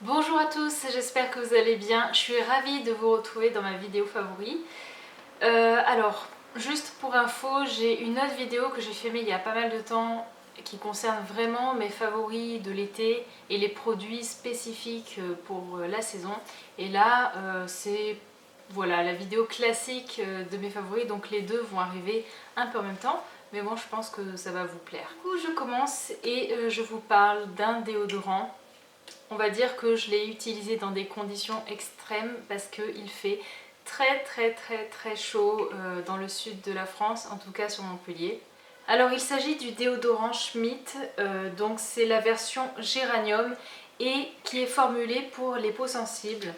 Bonjour à tous, j'espère que vous allez bien. Je suis ravie de vous retrouver dans ma vidéo favori. Alors, juste pour info, j'ai une autre vidéo que j'ai filmée il y a pas mal de temps qui concerne vraiment mes favoris de l'été et les produits spécifiques pour la saison. Et là, c'est voilà, la vidéo classique de mes favoris, donc les deux vont arriver un peu en même temps. Mais bon, je pense que ça va vous plaire. Du coup, je commence et je vous parle d'un déodorant. On va dire que je l'ai utilisé dans des conditions extrêmes parce qu'il fait très chaud dans le sud de la France, en tout cas sur Montpellier. Alors il s'agit du déodorant Schmitt, donc c'est la version géranium et qui est formulée pour les peaux sensibles.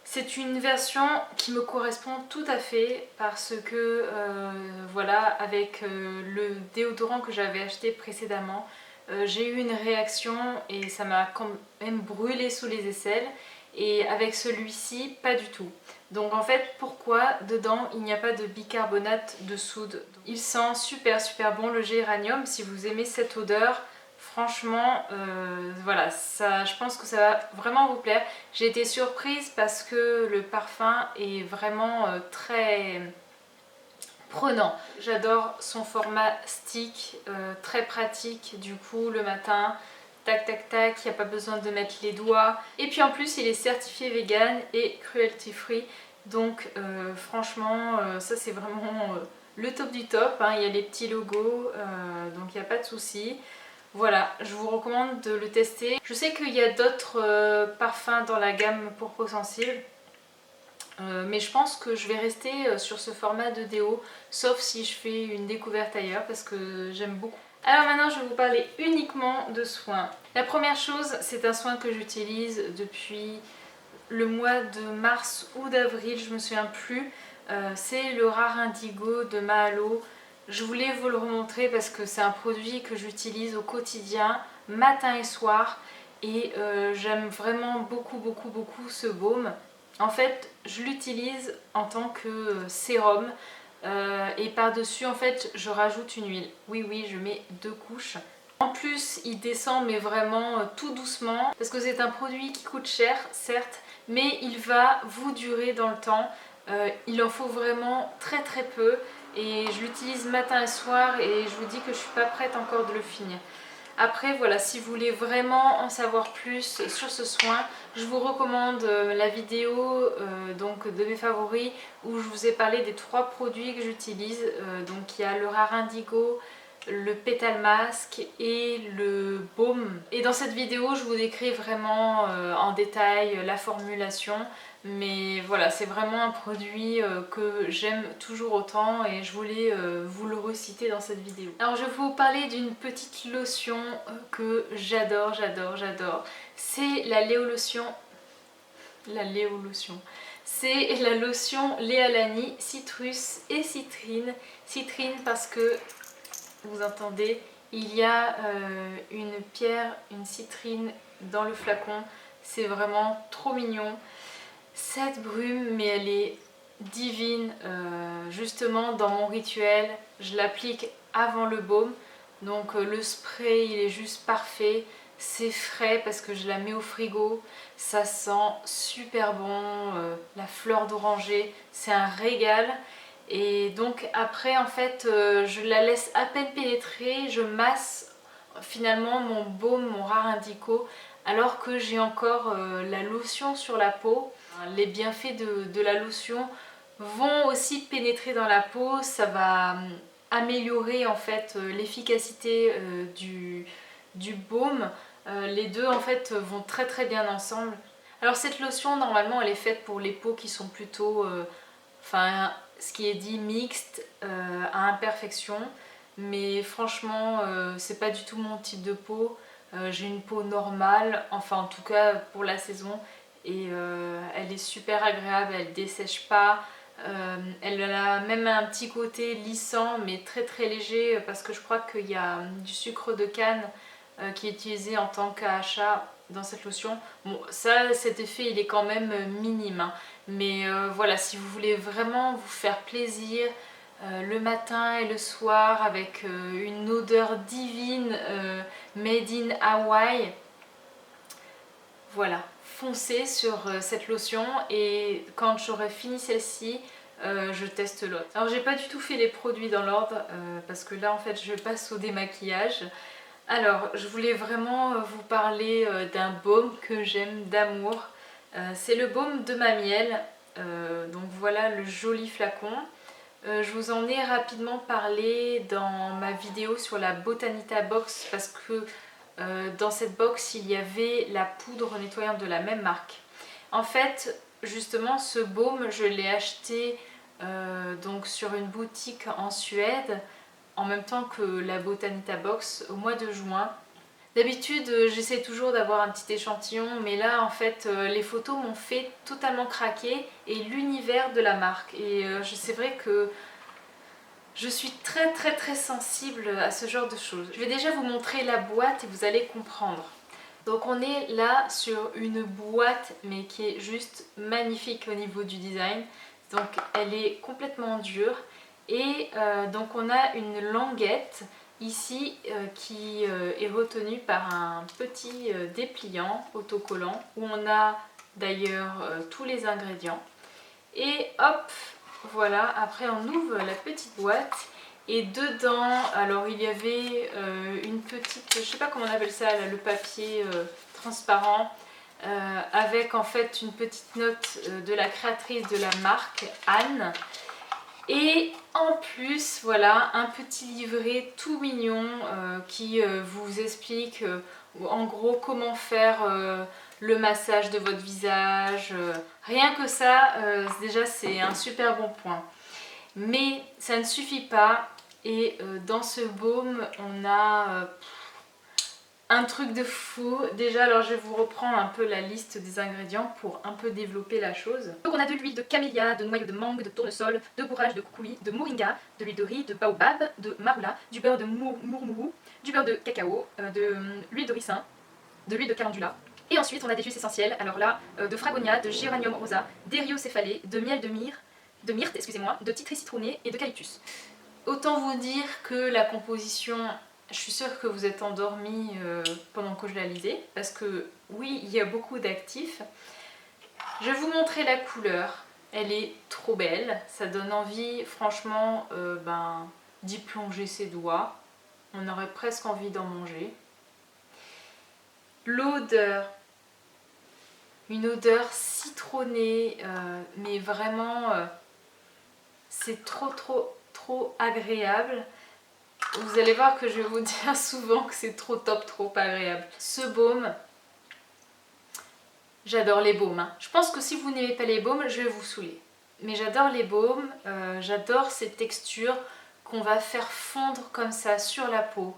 C'est une version qui me correspond tout à fait parce que voilà, avec le déodorant que j'avais acheté précédemment, j'ai eu une réaction et ça m'a quand même brûlé sous les aisselles, et avec celui-ci pas du tout. Donc en fait, pourquoi dedans il n'y a pas de bicarbonate de soude? Il sent super bon le géranium. Si vous aimez cette odeur, franchement voilà, ça, je pense que ça va vraiment vous plaire. J'ai été surprise parce que le parfum est vraiment très prenant. J'adore son format stick, très pratique du coup le matin. Tac tac tac, il n'y a pas besoin de mettre les doigts. Et puis en plus il est certifié vegan et cruelty free. Donc franchement ça c'est vraiment le top du top, hein. Il y a les petits logos, donc il n'y a pas de souci. Voilà, je vous recommande de le tester. Je sais qu'il y a d'autres parfums dans la gamme pour peau sensible. Mais je pense que je vais rester sur ce format de déo, sauf si je fais une découverte ailleurs parce que j'aime beaucoup. Alors maintenant je vais vous parler uniquement de soins. La première chose, c'est un soin que j'utilise depuis le mois de mars ou d'avril, je me souviens plus. C'est le Rare Indigo de Mahalo. Je voulais vous le remontrer parce que c'est un produit que j'utilise au quotidien, matin et soir, et j'aime vraiment beaucoup ce baume. En fait, je l'utilise en tant que sérum, et par-dessus, en fait, je rajoute une huile. Oui, je mets 2 couches. En plus, il descend, mais vraiment tout doucement, parce que c'est un produit qui coûte cher, certes, mais il va vous durer dans le temps. Il en faut vraiment très peu, et je l'utilise matin et soir, et je vous dis que je suis pas prête encore de le finir. Après voilà, si vous voulez vraiment en savoir plus sur ce soin, je vous recommande la vidéo donc de mes favoris où je vous ai parlé des 3 produits que j'utilise. Donc il y a le Rare Indigo, le Pétale Masque et le baume. Et dans cette vidéo, je vous décris vraiment en détail la formulation. Mais voilà, c'est vraiment un produit que j'aime toujours autant et je voulais vous le reciter dans cette vidéo. Alors je vais vous parler d'une petite lotion que j'adore. C'est la Léolotion. C'est la lotion Léalani Citrus et Citrine. Citrine parce que, vous entendez, il y a une pierre, une citrine dans le flacon. C'est vraiment trop mignon. Cette brume, mais elle est divine. Justement, dans mon rituel, je l'applique avant le baume. Donc le spray, il est juste parfait. C'est frais parce que je la mets au frigo. Ça sent super bon. La fleur d'oranger, c'est un régal. Et donc après, en fait, je la laisse à peine pénétrer. Je masse finalement mon baume, mon Rare Indigo, alors que j'ai encore la lotion sur la peau. Les bienfaits de la lotion vont aussi pénétrer dans la peau. Ça va améliorer en fait l'efficacité du baume. Les deux en fait vont très bien ensemble. Alors cette lotion, normalement, elle est faite pour les peaux qui sont plutôt, enfin, ce qui est dit mixte à imperfection. Mais franchement, c'est pas du tout mon type de peau. J'ai une peau normale, enfin en tout cas pour la saison, et elle est super agréable, elle dessèche pas. Elle a même un petit côté lissant mais très léger parce que je crois qu'il y a du sucre de canne qui est utilisé en tant qu'AHA dans cette lotion. Bon, ça, cet effet il est quand même minime, hein. Mais voilà, si vous voulez vraiment vous faire plaisir le matin et le soir avec une odeur divine made in Hawaï, voilà, foncer sur cette lotion et quand j'aurai fini celle-ci, je teste l'autre. Alors j'ai pas du tout fait les produits dans l'ordre parce que là en fait je passe au démaquillage. Alors je voulais vraiment vous parler d'un baume que j'aime d'amour. C'est le baume de ma miel. Donc voilà le joli flacon. Je vous en ai rapidement parlé dans ma vidéo sur la Botanita Box parce que dans cette box il y avait la poudre nettoyante de la même marque. En fait justement ce baume je l'ai acheté donc sur une boutique en Suède en même temps que la Botanita Box au mois de juin. D'habitude j'essaie toujours d'avoir un petit échantillon mais là en fait les photos m'ont fait totalement craquer et l'univers de la marque et c'est vrai que je suis très sensible à ce genre de choses. Je vais déjà vous montrer la boîte et vous allez comprendre. Donc on est là sur une boîte mais qui est juste magnifique au niveau du design. Donc elle est complètement dure et donc on a une languette ici qui est retenue par un petit dépliant autocollant où on a d'ailleurs tous les ingrédients. Et hop, voilà, après on ouvre la petite boîte et dedans, alors il y avait une petite, je sais pas comment on appelle ça, là, le papier transparent avec en fait une petite note de la créatrice de la marque, Anne. Et en plus, voilà, un petit livret tout mignon qui vous explique en gros comment faire le massage de votre visage. Rien que ça, déjà c'est un super bon point. Mais ça ne suffit pas et dans ce baume, on a un truc de fou. Déjà, alors je vais vous reprendre un peu la liste des ingrédients pour un peu développer la chose. Donc on a de l'huile de camélia, de noyau de mangue, de tournesol, de bourrage de koukoui, de moringa, de l'huile de riz, de baobab, de marula, du beurre de murmuru, du beurre de cacao, de l'huile de ricin, de l'huile de calendula. Et ensuite on a des huiles essentielles, alors là, de fragonia, de géranium rosa, d'ériocéphalée, de miel de myrte, excusez-moi, de titri citronné et d'eucalyptus. Autant vous dire que la composition, je suis sûre que vous êtes endormis pendant que je la lisais, parce que oui, il y a beaucoup d'actifs. Je vais vous montrer la couleur, elle est trop belle, ça donne envie franchement d'y plonger ses doigts, on aurait presque envie d'en manger. L'odeur, une odeur citronnée, mais vraiment c'est trop agréable. Vous allez voir que je vais vous dire souvent que c'est trop top, trop agréable. Ce baume, j'adore les baumes. Hein. Je pense que si vous n'aimez pas les baumes, je vais vous saouler. Mais j'adore les baumes, j'adore ces textures qu'on va faire fondre comme ça sur la peau.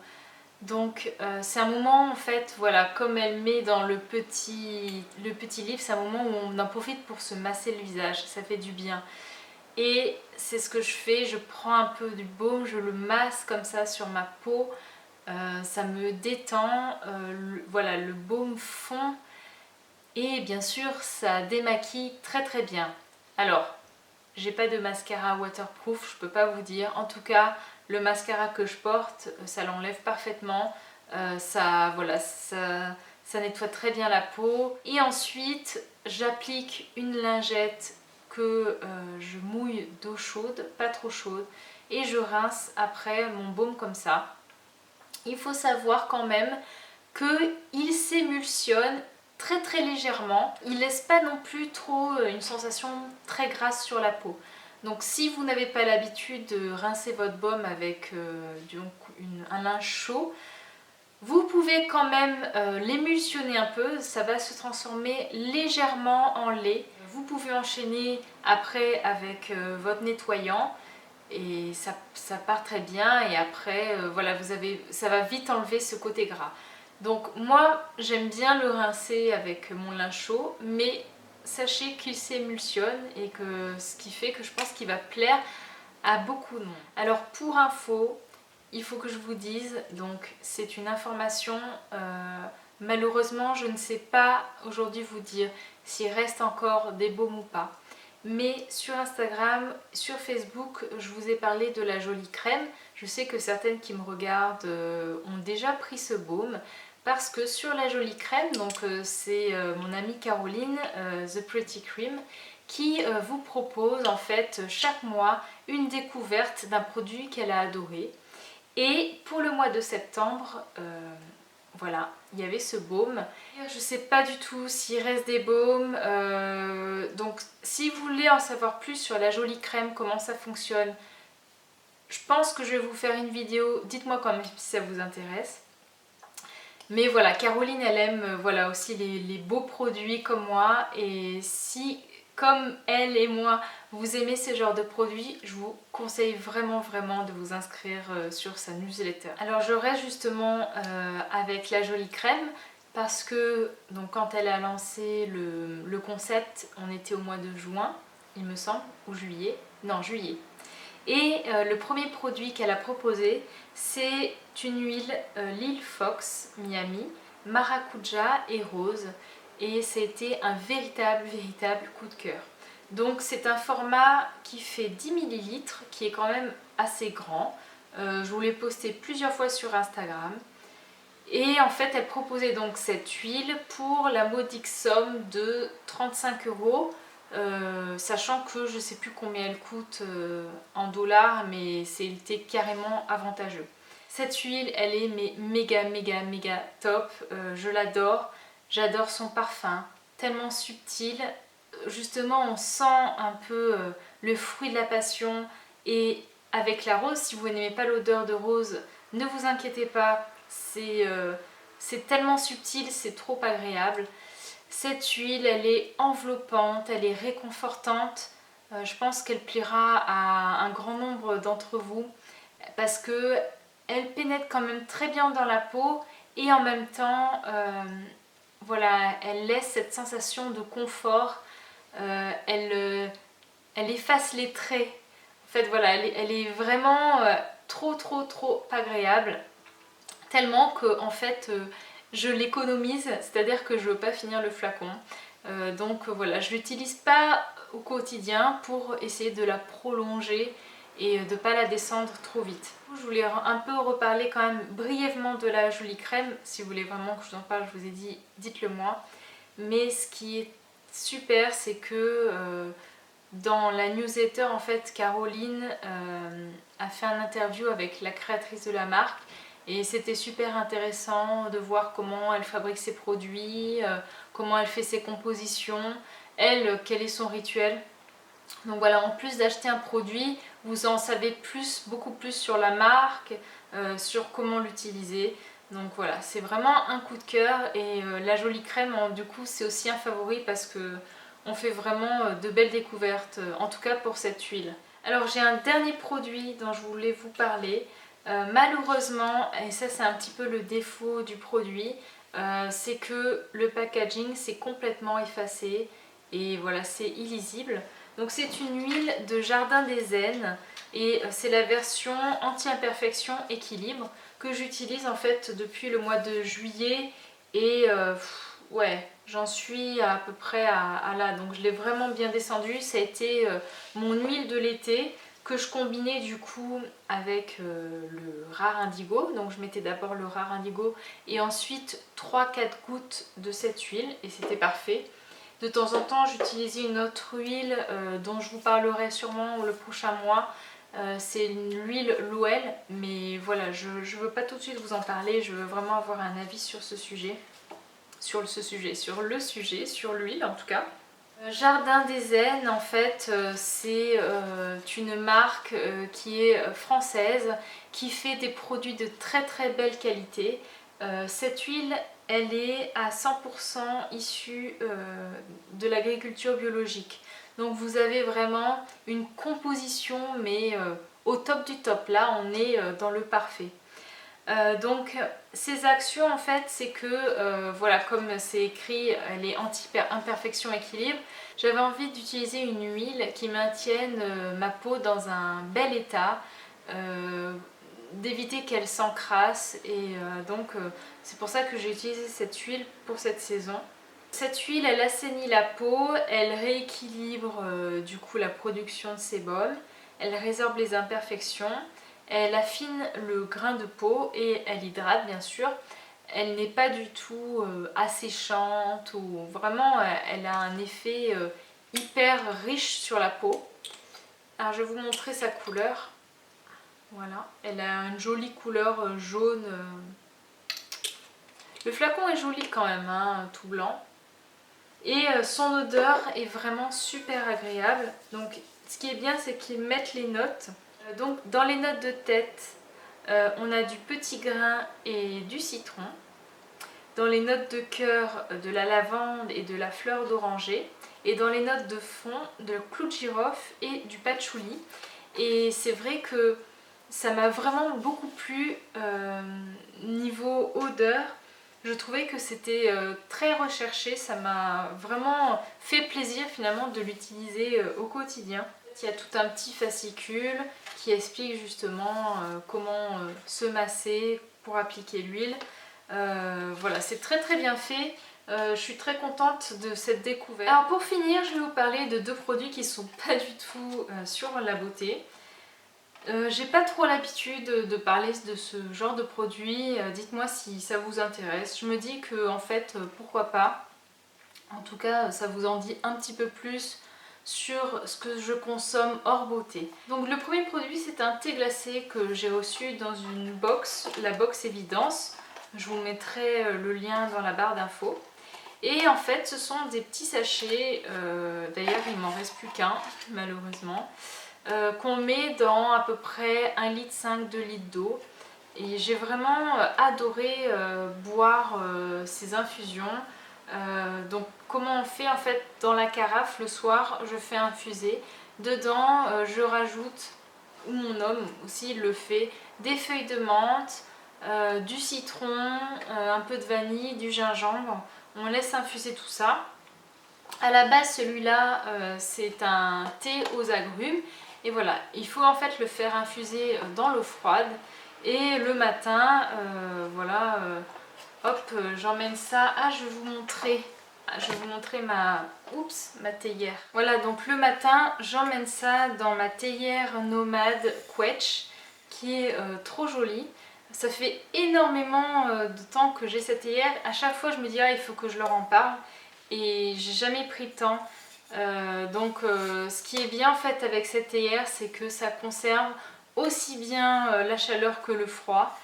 Donc c'est un moment en fait, voilà, comme elle met dans le petit livre, c'est un moment où on en profite pour se masser le visage, ça fait du bien. Et c'est ce que je fais, je prends un peu du baume, je le masse comme ça sur ma peau, ça me détend, voilà, le baume fond et bien sûr ça démaquille très bien. Alors, j'ai pas de mascara waterproof, je peux pas vous dire, en tout cas le mascara que je porte, ça l'enlève parfaitement, voilà, ça nettoie très bien la peau. Et ensuite j'applique une lingette que je mouille d'eau chaude, pas trop chaude, et je rince après mon baume comme ça. Il faut savoir quand même qu'il s'émulsionne très légèrement, il laisse pas non plus trop une sensation très grasse sur la peau. Donc si vous n'avez pas l'habitude de rincer votre baume avec un linge chaud, vous pouvez quand même l'émulsionner un peu, ça va se transformer légèrement en lait. Vous pouvez enchaîner après avec votre nettoyant et ça part très bien et après voilà, ça va vite enlever ce côté gras. Donc moi j'aime bien le rincer avec mon linge chaud, mais sachez qu'il s'émulsionne et que ce qui fait que je pense qu'il va plaire à beaucoup de monde. Alors pour info, il faut que je vous dise, donc c'est une information, malheureusement je ne sais pas aujourd'hui vous dire s'il reste encore des baumes ou pas. Mais sur Instagram, sur Facebook, je vous ai parlé de la jolie crème. Je sais que certaines qui me regardent ont déjà pris ce baume. parce que sur la Jolie Crème, donc c'est mon amie Caroline, The Pretty Cream, qui vous propose en fait chaque mois une découverte d'un produit qu'elle a adoré. Et pour le mois de septembre, voilà, il y avait ce baume. Je sais pas du tout s'il reste des baumes, donc si vous voulez en savoir plus sur la Jolie Crème, comment ça fonctionne, je pense que je vais vous faire une vidéo, dites-moi quand même si ça vous intéresse. Mais voilà, Caroline elle aime voilà, aussi les beaux produits comme moi, et si comme elle et moi vous aimez ce genre de produits, je vous conseille vraiment de vous inscrire sur sa newsletter. Alors je reste justement avec la Jolie Crème parce que donc, quand elle a lancé le concept, on était au mois de juin il me semble, ou juillet, non juillet. Et le premier produit qu'elle a proposé, c'est une huile Lil Fox Miami, maracuja et rose. Et c'était un véritable coup de cœur. Donc c'est un format qui fait 10 ml, qui est quand même assez grand. Je vous l'ai posté plusieurs fois sur Instagram. Et en fait, elle proposait donc cette huile pour la modique somme de 35 €. Sachant que je ne sais plus combien elle coûte en dollars, mais c'était carrément avantageux. Cette huile, elle est mais méga top, je l'adore, j'adore son parfum, tellement subtil. Justement, on sent un peu le fruit de la passion, et avec la rose, si vous n'aimez pas l'odeur de rose, ne vous inquiétez pas, c'est tellement subtil, c'est trop agréable. Cette huile, elle est enveloppante, elle est réconfortante. Je pense qu'elle plaira à un grand nombre d'entre vous parce que elle pénètre quand même très bien dans la peau, et en même temps, voilà, elle laisse cette sensation de confort. Elle efface les traits. En fait, voilà, elle est vraiment trop agréable. Tellement que en fait je l'économise, c'est-à-dire que je ne veux pas finir le flacon. Donc voilà, je l'utilise pas au quotidien pour essayer de la prolonger et de ne pas la descendre trop vite. Je voulais un peu reparler quand même brièvement de la Jolie Crème. Si vous voulez vraiment que je vous en parle, je vous ai dit, dites-le moi. Mais ce qui est super, c'est que dans la newsletter, en fait, Caroline a fait un interview avec la créatrice de la marque. Et c'était super intéressant de voir comment elle fabrique ses produits, comment elle fait ses compositions, elle, quel est son rituel. Donc voilà, en plus d'acheter un produit, vous en savez beaucoup plus sur la marque, sur comment l'utiliser. Donc voilà, c'est vraiment un coup de cœur, et la Jolie Crème, du coup, c'est aussi un favori parce que on fait vraiment de belles découvertes, en tout cas pour cette huile. Alors j'ai un dernier produit dont je voulais vous parler. Malheureusement, et ça c'est un petit peu le défaut du produit, c'est que le packaging s'est complètement effacé et voilà, c'est illisible. Donc c'est une huile de Jardin des Zen, et c'est la version anti-imperfection équilibre que j'utilise en fait depuis le mois de juillet, et ouais, j'en suis à peu près à là, donc je l'ai vraiment bien descendu. Ça a été mon huile de l'été que je combinais du coup avec le rare indigo. Donc je mettais d'abord le rare indigo et ensuite 3-4 gouttes de cette huile, et c'était parfait. De temps en temps j'utilisais une autre huile dont je vous parlerai sûrement le prochain mois. C'est l'huile Louel, mais voilà, je ne veux pas tout de suite vous en parler, je veux vraiment avoir un avis sur ce sujet. Sur l'huile en tout cas. Jardin des Zen, en fait, c'est une marque qui est française, qui fait des produits de très belle qualité. Cette huile, elle est à 100% issue de l'agriculture biologique. Donc vous avez vraiment une composition, mais au top du top. Là, on est dans le parfait. Donc ces actions en fait, c'est que voilà, comme c'est écrit, elle est anti-imperfection équilibre. J'avais envie d'utiliser une huile qui maintienne ma peau dans un bel état, d'éviter qu'elle s'encrasse, et donc c'est pour ça que j'ai utilisé cette huile pour cette saison. Cette huile, elle assainit la peau, elle rééquilibre du coup la production de sébum, elle résorbe les imperfections, elle affine le grain de peau et elle hydrate bien sûr. Elle n'est pas du tout asséchante ou vraiment elle a un effet hyper riche sur la peau. Alors je vais vous montrer sa couleur. Voilà, elle a une jolie couleur jaune. Le flacon est joli quand même, hein, tout blanc. Et son odeur est vraiment super agréable. Donc ce qui est bien, c'est qu'ils mettent les notes. Donc dans les notes de tête, on a du petit grain et du citron. Dans les notes de cœur, de la lavande et de la fleur d'oranger. Et dans les notes de fond, de clou de girofle et du patchouli. Et c'est vrai que ça m'a vraiment beaucoup plu niveau odeur. Je trouvais que c'était très recherché, ça m'a vraiment fait plaisir finalement de l'utiliser au quotidien. Il y a tout un petit fascicule qui explique justement comment se masser pour appliquer l'huile. Voilà, c'est très très bien fait. Je suis très contente de cette découverte. Alors pour finir, je vais vous parler de 2 produits qui ne sont pas du tout sur la beauté. J'ai pas trop l'habitude de parler de ce genre de produit, dites-moi si ça vous intéresse. Je me dis que en fait pourquoi pas. En tout cas ça vous en dit un petit peu plus sur ce que je consomme hors beauté. Donc le premier produit c'est un thé glacé que j'ai reçu dans une box, la box Évidence. Je vous mettrai le lien dans la barre d'infos. Et en fait ce sont des petits sachets, d'ailleurs il m'en reste plus qu'un malheureusement. Qu'on met dans à peu près 1,5 litre, 2 litres d'eau. Et j'ai vraiment adoré boire ces infusions. Donc comment on fait en fait dans la carafe le soir, je fais infuser. Dedans je rajoute, ou mon homme aussi il le fait, des feuilles de menthe, du citron, un peu de vanille, du gingembre. On laisse infuser tout ça. À la base celui-là c'est un thé aux agrumes. Et voilà, il faut en fait le faire infuser dans l'eau froide. Et le matin, voilà, hop, j'emmène ça. Ah, je vais vous montrer. Je vais vous montrer ma théière. Voilà, donc le matin, j'emmène ça dans ma théière nomade Quetch, qui est trop jolie. Ça fait énormément de temps que j'ai cette théière. À chaque fois, je me dis, ah, il faut que je leur en parle. Et j'ai jamais pris le temps. Donc ce qui est bien en fait avec cette théière, c'est que ça conserve aussi bien la chaleur que le froid.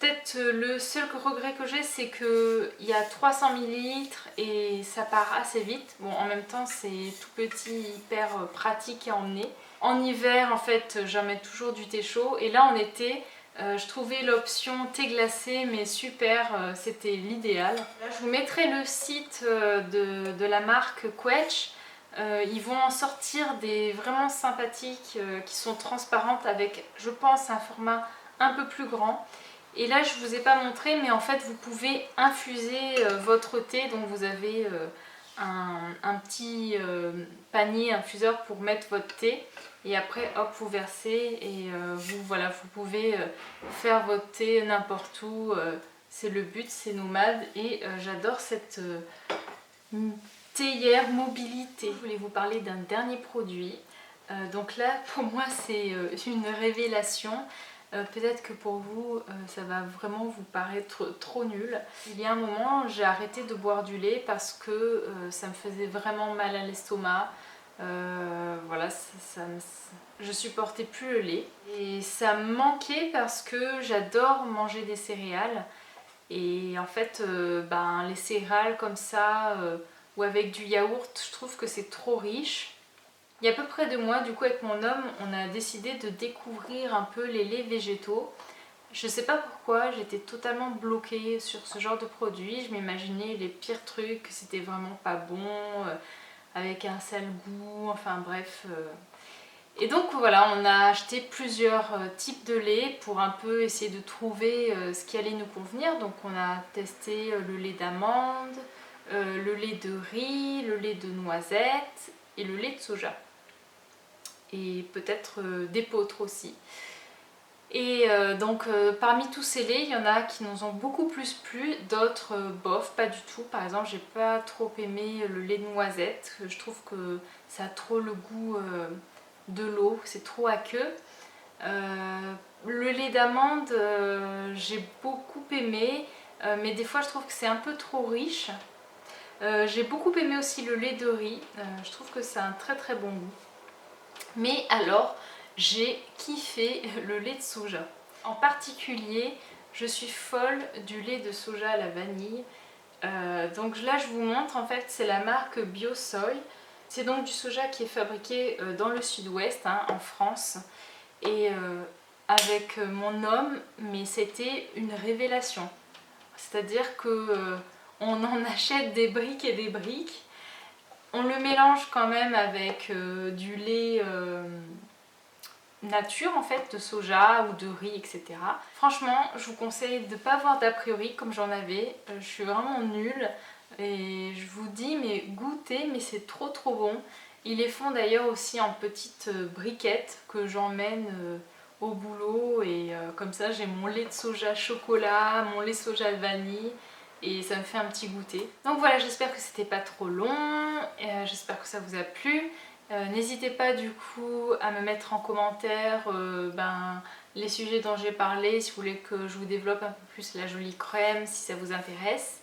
Peut-être le seul regret que j'ai, c'est qu'il y a 300 ml et ça part assez vite. Bon, en même temps, c'est tout petit, hyper pratique à emmener. En hiver, en fait, j'en mets toujours du thé chaud. Et là, en été, je trouvais l'option thé glacé, mais super, c'était l'idéal. Je vous mettrai le site de la marque Quetch. Ils vont en sortir des vraiment sympathiques qui sont transparentes avec, je pense, un format un peu plus grand. Et là, je ne vous ai pas montré, mais en fait, vous pouvez infuser votre thé. Donc, vous avez un petit panier infuseur pour mettre votre thé. Et après, hop, vous versez et voilà, vous pouvez faire votre thé n'importe où. C'est le but, c'est nomade. Et j'adore cette théière mobilité. Je voulais vous parler d'un dernier produit. Donc là, pour moi, c'est une révélation. Peut-être que pour vous, ça va vraiment vous paraître trop nul. Il y a un moment, j'ai arrêté de boire du lait parce que ça me faisait vraiment mal à l'estomac. Voilà, je supportais plus le lait. Et ça me manquait parce que j'adore manger des céréales. Et en fait, les céréales comme ça, ou avec du yaourt, je trouve que c'est trop riche. Il y a à peu près 2 mois, du coup avec mon homme, on a décidé de découvrir un peu les laits végétaux. Je sais pas pourquoi, j'étais totalement bloquée sur ce genre de produit. Je m'imaginais les pires trucs, que c'était vraiment pas bon, avec un sale goût, enfin bref. Et donc voilà, on a acheté plusieurs types de lait pour un peu essayer de trouver ce qui allait nous convenir. Donc on a testé le lait d'amande, le lait de riz, le lait de noisette et le lait de soja. Et peut-être d'épeautre aussi. Et donc parmi tous ces laits, il y en a qui nous ont beaucoup plus plu, d'autres bof, pas du tout. Par exemple, j'ai pas trop aimé le lait de noisette. Je trouve que ça a trop le goût de l'eau, c'est trop aqueux. Le lait d'amande, j'ai beaucoup aimé. mais des fois je trouve que c'est un peu trop riche. J'ai beaucoup aimé aussi le lait de riz, je trouve que c'est un très très bon goût. Mais alors, j'ai kiffé le lait de soja. En particulier, je suis folle du lait de soja à la vanille. Donc là, je vous montre, en fait, c'est la marque BioSoy. C'est donc du soja qui est fabriqué dans le sud-ouest, hein, en France. Et avec mon homme, mais c'était une révélation. C'est-à-dire que on en achète des briques et des briques. On le mélange quand même avec du lait nature en fait, de soja ou de riz, etc. Franchement, je vous conseille de ne pas avoir d'a priori comme j'en avais. Je suis vraiment nulle et je vous dis, mais goûtez, mais c'est trop trop bon. Ils les font d'ailleurs aussi en petites briquettes que j'emmène au boulot et comme ça j'ai mon lait de soja chocolat, mon lait soja vanille et ça me fait un petit goûter. Donc voilà, j'espère que c'était pas trop long, j'espère que ça vous a plu. N'hésitez pas du coup à me mettre en commentaire les sujets dont j'ai parlé, si vous voulez que je vous développe un peu plus la jolie crème, si ça vous intéresse.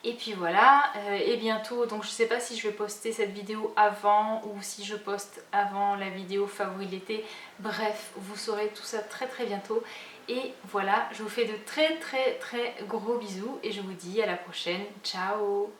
Et puis voilà, et bientôt, donc je sais pas si je vais poster cette vidéo avant ou si je poste avant la vidéo favori de l'été. Bref, vous saurez tout ça très très bientôt. Et voilà, je vous fais de très très très gros bisous et je vous dis à la prochaine. Ciao!